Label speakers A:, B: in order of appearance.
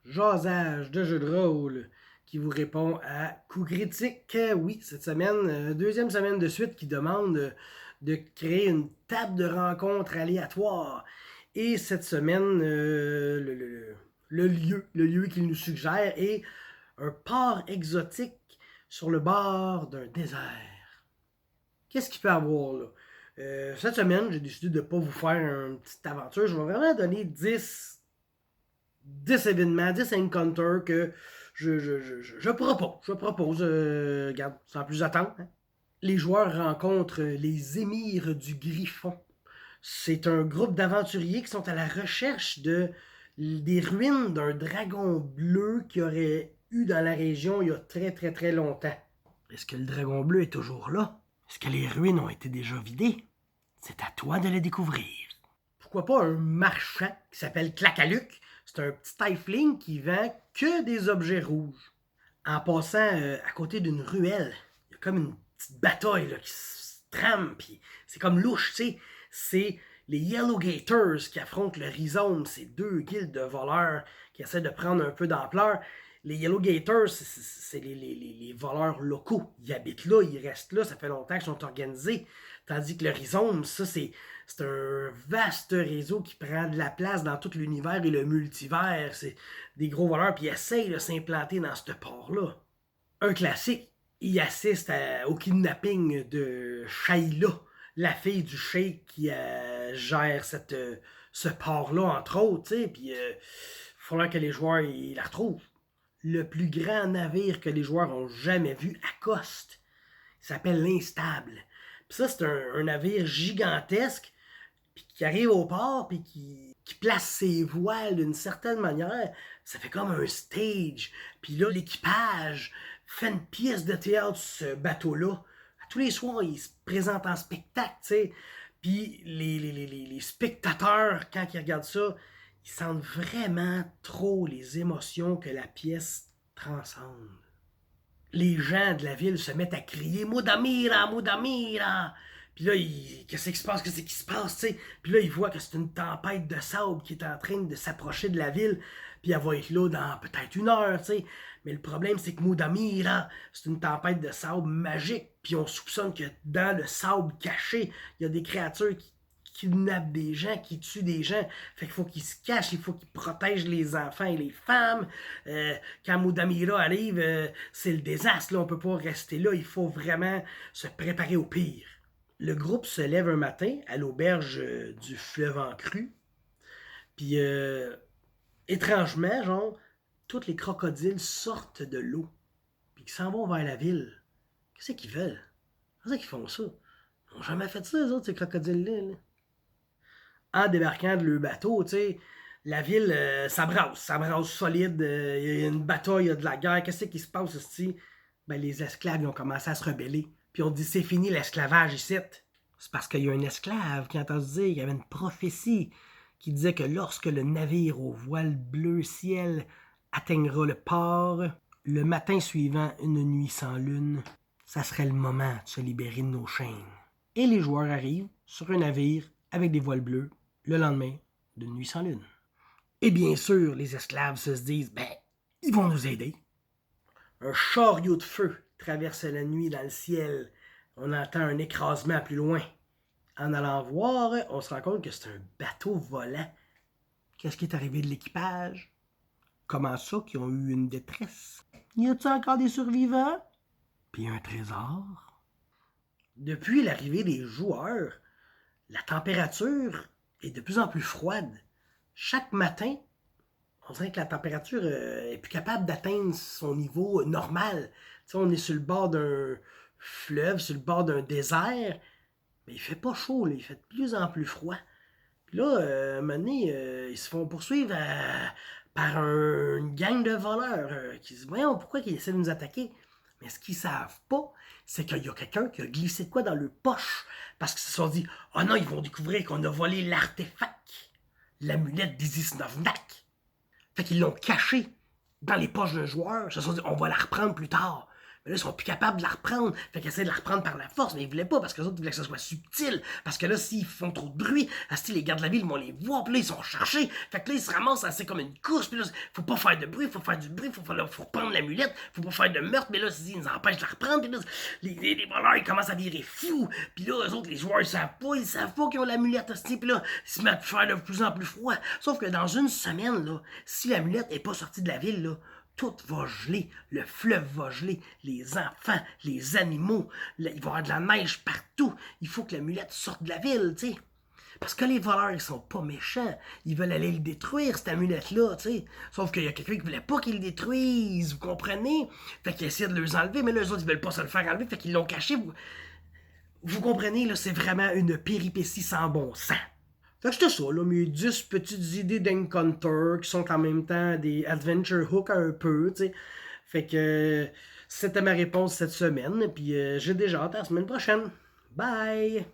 A: jasage de jeu de rôle qui vous répond à coup critique. Oui, cette semaine, deuxième semaine de suite qui demande de créer une table de rencontre aléatoire. Et cette semaine, le lieu qu'il nous suggère est un port exotique sur le bord d'un désert. Qu'est-ce qu'il peut avoir là? Cette semaine, j'ai décidé de ne pas vous faire une petite aventure. Je vais vraiment donner 10 événements, 10 encounters que je propose. Regarde, sans plus attendre. Hein. Les joueurs rencontrent les émirs du Griffon. C'est un groupe d'aventuriers qui sont à la recherche des ruines d'un dragon bleu qui aurait eu dans la région il y a très très très longtemps. Est-ce que le dragon bleu est toujours là? Est-ce que les ruines ont été déjà vidées? C'est à toi de le découvrir. Pourquoi pas un marchand qui s'appelle Clacaluc? C'est un petit tiefling qui vend que des objets rouges. En passant à côté d'une ruelle, il y a comme une petite bataille là, qui se trame, puis c'est comme louche, tu sais. C'est les Yellow Gators qui affrontent le Rhizome, ces deux guildes de voleurs qui essaient de prendre un peu d'ampleur. Les Yellow Gators, c'est les voleurs locaux. Ils habitent là, ils restent là, ça fait longtemps qu'ils sont organisés. Tandis que le Rhizome, ça, c'est un vaste réseau qui prend de la place dans tout l'univers et le multivers. C'est des gros voleurs, puis ils essayent de s'implanter dans ce port-là. Un classique, il assiste au kidnapping de Shaila, la fille du sheikh qui gère ce port-là, entre autres, puis il va falloir que les joueurs ils la retrouvent. Le plus grand navire que les joueurs ont jamais vu accoste. Il s'appelle l'Instable. Puis ça, c'est un navire gigantesque puis qui arrive au port puis qui place ses voiles d'une certaine manière. Ça fait comme un stage. Puis là, l'équipage fait une pièce de théâtre sur ce bateau-là. À tous les soirs, il se présente en spectacle, tu sais. Puis les spectateurs, quand ils regardent ça, ils sentent vraiment trop les émotions que la pièce transcende. Les gens de la ville se mettent à crier « Moudamira, Moudamira !» Puis là, qu'est-ce qui se passe, tu sais? Puis là, ils voient que c'est une tempête de sable qui est en train de s'approcher de la ville. Puis elle va être là dans peut-être 1 heure, tu sais. Mais le problème, c'est que Moudamira, c'est une tempête de sable magique. Puis on soupçonne que dans le sable caché, il y a des créatures qui kidnappent des gens, qui tuent des gens. Fait qu'il faut qu'ils se cachent, il faut qu'ils protègent les enfants et les femmes. Quand Moudamira arrive, c'est le désastre. Là, on peut pas rester là. Il faut vraiment se préparer au pire. Le groupe se lève un matin à l'auberge du fleuve en crue. Puis, étrangement, genre, tous les crocodiles sortent de l'eau. Puis ils s'en vont vers la ville. Qu'est-ce qu'ils veulent? Qu'est-ce qu'ils font ça? Ils n'ont jamais fait ça, eux autres, ces crocodiles-là. Là. En débarquant de leur bateau, tu sais, la ville, ça brasse solide, il y a une bataille, il y a de la guerre, qu'est-ce qui se passe ici? Ben, les esclaves, ils ont commencé à se rebeller, puis on dit c'est fini l'esclavage ici. C'est parce qu'il y a un esclave qui a entendu dire qu'il y avait une prophétie qui disait que lorsque le navire au voile bleu ciel atteignera le port, le matin suivant une nuit sans lune, ça serait le moment de se libérer de nos chaînes. Et les joueurs arrivent sur un navire avec des voiles bleus le lendemain d'une nuit sans lune. Et bien sûr, les esclaves se disent, ils vont nous aider. Un chariot de feu traverse la nuit dans le ciel. On entend un écrasement plus loin. En allant voir, on se rend compte que c'est un bateau volant. Qu'est-ce qui est arrivé de l'équipage? Comment ça qu'ils ont eu une détresse? Y a-t-il encore des survivants? Puis un trésor? Depuis l'arrivée des joueurs, la température est de plus en plus froide. Chaque matin, on dirait que la température est plus capable d'atteindre son niveau normal. T'sais, on est sur le bord d'un fleuve, sur le bord d'un désert, mais il fait pas chaud, là, il fait de plus en plus froid. Puis là, un moment donné, ils se font poursuivre par une gang de voleurs qui se disent « Voyons, pourquoi ils essaient de nous attaquer? » Mais ce qu'ils savent pas, c'est qu'il y a quelqu'un qui a glissé de quoi dans leur poche. Parce qu'ils se sont dit « Oh non, ils vont découvrir qu'on a volé l'artefact, l'amulette d'Isis Novnak. » Fait qu'ils l'ont caché dans les poches d'un joueur. Ils se sont dit « On va la reprendre plus tard. » Mais là, ils sont plus capables de la reprendre. Fait qu'ils essaient de la reprendre par la force, mais ils voulaient pas, parce que les autres, ils voulaient que ça soit subtil. Parce que là, s'ils font trop de bruit, les gardes de la ville vont les voir, puis là, ils sont cherchés. Fait que là, ils se ramassent assez comme une course, puis là, faut pas faire de bruit, faut faire du bruit, faut reprendre l'amulette, faut pas faire de meurtre, mais là, ils nous empêchent de la reprendre, puis là, les voleurs, ils commencent à virer fous. Puis là, eux autres, les joueurs, ils savent pas qu'ils ont l'amulette, puis là, ils se mettent à faire de plus en plus froid. Sauf que dans une semaine, là, si l'amulette est pas sortie de la ville, là, tout va geler, le fleuve va geler, les enfants, les animaux, il va y avoir de la neige partout. Il faut que l'amulette sorte de la ville, tu sais. Parce que les voleurs, ils sont pas méchants. Ils veulent aller le détruire, cette amulette-là, tu sais. Sauf qu'il y a quelqu'un qui voulait pas qu'ils le détruisent, vous comprenez? Fait qu'ils essaient de les enlever, mais là, eux autres, ils veulent pas se le faire enlever, fait qu'ils l'ont caché. Vous comprenez, là, c'est vraiment une péripétie sans bon sens. Fait que c'était ça, là, mes 10 petites idées d'Encounter qui sont en même temps des Adventure Hook un peu, tu sais. Fait que c'était ma réponse cette semaine, puis j'ai déjà hâte à la semaine prochaine. Bye!